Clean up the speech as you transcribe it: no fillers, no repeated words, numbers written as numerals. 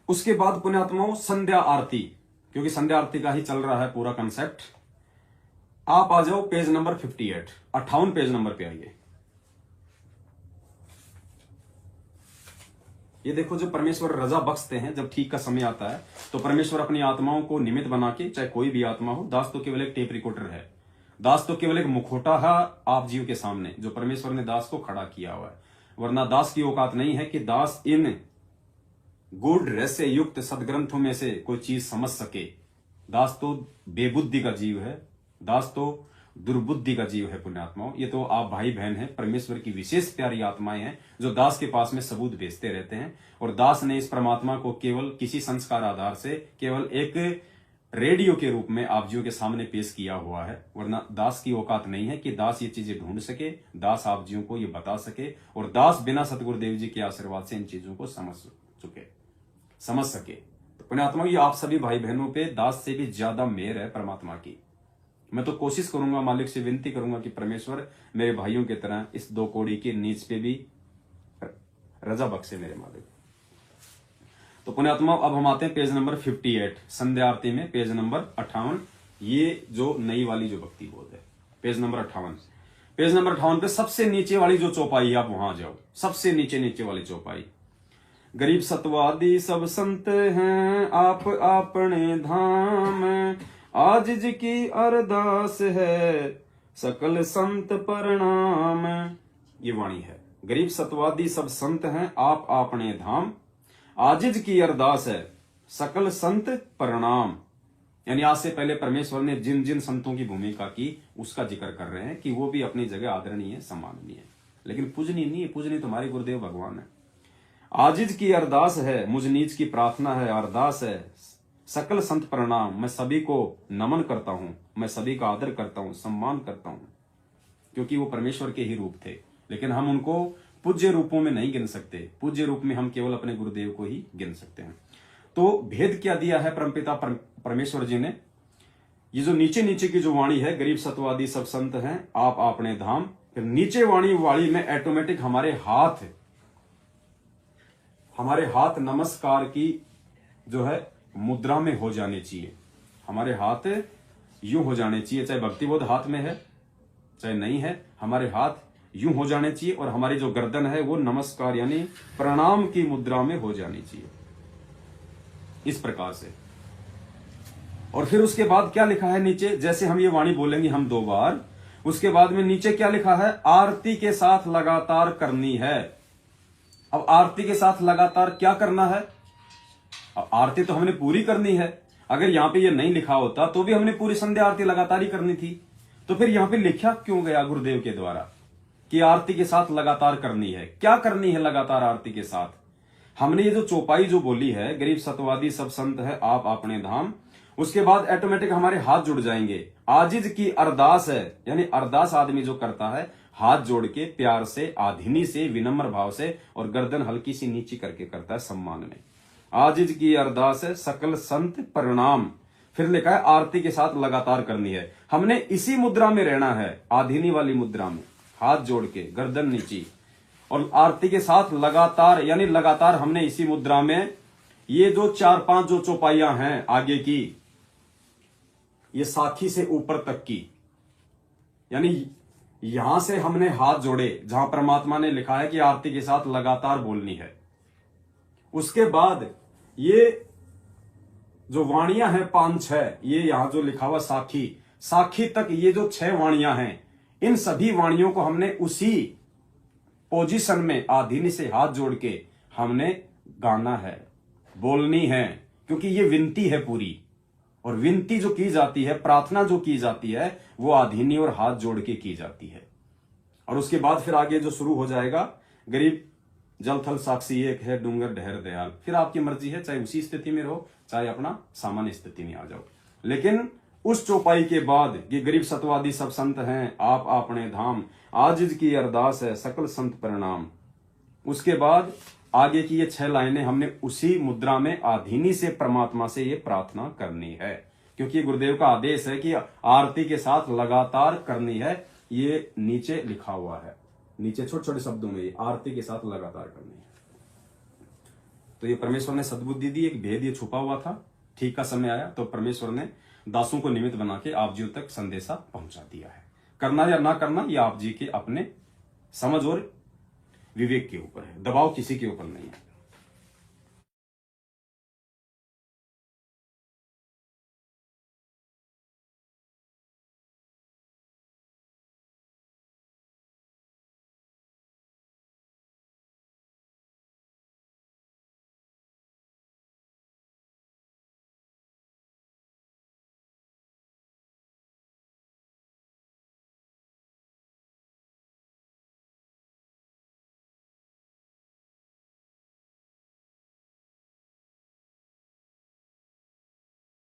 उसके बाद पुण्यात्माओं संध्या आरती, क्योंकि संध्या आरती का ही चल रहा है पूरा कंसेप्ट। आप आ जाओ पेज नंबर 58, 58 पेज नंबर पे आइए। ये देखो, जो परमेश्वर रजा बख्शते हैं, जब ठीक का समय आता है तो परमेश्वर अपनी आत्माओं को निमित्त बना के, चाहे कोई भी आत्मा हो, दास तो केवल एक टेप रिकॉर्डर है, दास तो केवल एक मुखौटा है आप जीव के सामने, जो परमेश्वर ने दास को खड़ा किया हुआ है। वरना दास की औकात नहीं है कि दास इन गुड़ रस से युक्त सदग्रंथों में से कोई चीज समझ सके। दास तो बेबुद्धि का जीव है, दास तो दुर्बुद्धि का जीव है। पुण्यात्माओं, ये तो आप भाई बहन हैं, परमेश्वर की विशेष प्यारी आत्माएं हैं, जो दास के पास में सबूत भेजते रहते हैं। और दास ने इस परमात्मा को केवल किसी संस्कार आधार से केवल एक रेडियो के रूप में आप जीव के सामने पेश किया हुआ है। वरना दास की औकात नहीं है कि दास ये चीजें ढूंढ सके, दास आप जीव को ये बता सके, और दास बिना सतगुरुदेव जी के आशीर्वाद से इन चीजों को समझ सके। तो पुण्यात्मा, ये आप सभी भाई बहनों पे दास से भी ज्यादा मेहर है परमात्मा की। मैं तो कोशिश करूंगा, मालिक से विनती करूंगा कि परमेश्वर मेरे भाइयों की तरह इस 2 कौड़ी के नीच पे भी रजा बख्शे मेरे मालिक। तो पुण्यात्मा, अब हम आते हैं पेज नंबर 58, संध्या आरती में पेज नंबर 58। ये जो नई वाली जो भक्ति बोध है, पेज नंबर 58। पेज नंबर 58 पे सबसे नीचे वाली जो चौपाई, आप वहां जाओ, सबसे नीचे वाली चौपाई। गरीब सतवादी सब संत हैं आप अपने धाम, आजिज की अरदास है सकल संत प्रणाम। ये वाणी है। गरीब सतवादी सब संत हैं आप अपने धाम, आजिज की अरदास है सकल संत प्रणाम। यानी आज से पहले परमेश्वर ने जिन जिन संतों की भूमिका की उसका जिक्र कर रहे हैं कि वो भी अपनी जगह आदरणीय है, सम्माननीय है, लेकिन पूजनीय नहीं है। पूजनीय तुम्हारे गुरुदेव भगवान है। आजिज की अरदास है, मुझ नीच की प्रार्थना है, अरदास है सकल संत प्रणाम। मैं सभी को नमन करता हूं, मैं सभी का आदर करता हूं, सम्मान करता हूं, क्योंकि वो परमेश्वर के ही रूप थे। लेकिन हम उनको पूज्य रूपों में नहीं गिन सकते। पूज्य रूप में हम केवल अपने गुरुदेव को ही गिन सकते हैं। तो भेद क्या दिया है परमपिता परमेश्वर जी ने? ये जो नीचे की जो वाणी है, गरीब सतवादी सब संत हैं आप अपने धाम, फिर नीचे वाणी में ऑटोमेटिक हमारे हाथ नमस्कार की जो है मुद्रा में हो जाने चाहिए। हमारे हाथ यूं हो जाने चाहिए, चाहे भक्तिबोध हाथ में है चाहे नहीं है, हमारे हाथ यूं हो जाने चाहिए और हमारी जो गर्दन है वो नमस्कार यानी प्रणाम की मुद्रा में हो जानी चाहिए, इस प्रकार से। और फिर उसके बाद क्या लिखा है नीचे? जैसे हम ये वाणी बोलेंगे हम 2 बार, उसके बाद में नीचे क्या लिखा है? आरती के साथ लगातार करनी है। अब आरती के साथ लगातार क्या करना है? अब आरती तो हमने पूरी करनी है। अगर यहां पे ये नहीं लिखा होता तो भी हमने पूरी संध्या आरती लगातार ही करनी थी। तो फिर यहां पे लिखा क्यों गया गुरुदेव के द्वारा कि आरती के साथ लगातार करनी है? क्या करनी है लगातार आरती के साथ? हमने ये जो चौपाई जो बोली है, गरीब सतवादी सब संत है आप अपने धाम, उसके बाद ऑटोमेटिक हमारे हाथ जुड़ जाएंगे। आजिज की अरदास है, यानी अरदास आदमी जो करता है हाथ जोड़ के प्यार से, आधीनी से, विनम्र भाव से, और गर्दन हल्की सी नीची करके करता है सम्मान में। आजिज की अरदास है सकल संत प्रणाम। फिर लिखा है आरती के साथ लगातार करनी है। हमने इसी मुद्रा में रहना है, आधीनी वाली मुद्रा में, हाथ जोड़ के, गर्दन नीची, और आरती के साथ लगातार, यानी लगातार हमने इसी मुद्रा में, ये जो 4-5 जो चौपाइयां हैं आगे की, ये साखी से ऊपर तक की, यानी यहां से हमने हाथ जोड़े जहां परमात्मा ने लिखा है कि आरती के साथ लगातार बोलनी है। उसके बाद ये जो वाणियां हैं 5-6, ये यहां जो लिखा हुआ साखी तक, ये जो 6 वाणियां हैं, इन सभी वाणियों को हमने उसी पोजीशन में आधीनी से हाथ जोड़ के हमने गाना है, बोलनी है, क्योंकि ये विनती है पूरी। और विनती जो की जाती है, प्रार्थना जो की जाती है, वो आधीनी और हाथ जोड़ के की जाती है। और उसके बाद फिर आगे जो शुरू हो जाएगा, गरीब जल थल साक्षी एक है, डूंगर ढहर दयाल। फिर आपकी मर्जी है, चाहे उसी स्थिति में रहो, चाहे अपना सामान्य स्थिति में आ जाओ। लेकिन उस चौपाई के बाद ये गरीब सतवादी सब संत हैं आप अपने धाम, आजिज की अरदास है सकल संत प्रणाम। उसके बाद आगे की ये 6 लाइनें हमने उसी मुद्रा में आधीनी से परमात्मा से ये प्रार्थना करनी है, क्योंकि गुरुदेव का आदेश है कि आरती के साथ लगातार करनी है। ये नीचे लिखा हुआ है, नीचे छोटे छोटे शब्दों में, आरती के साथ लगातार करनी है। तो ये परमेश्वर ने सद्बुद्धि दी, एक भेद ये छुपा हुआ था। ठीक का समय आया तो परमेश्वर ने दासों को निमित्त बना के आप जी तक संदेशा पहुंचा दिया है। करना या ना करना ये आप जी के अपने समझ और विवेक के ऊपर है, दबाव किसी के ऊपर नहीं है।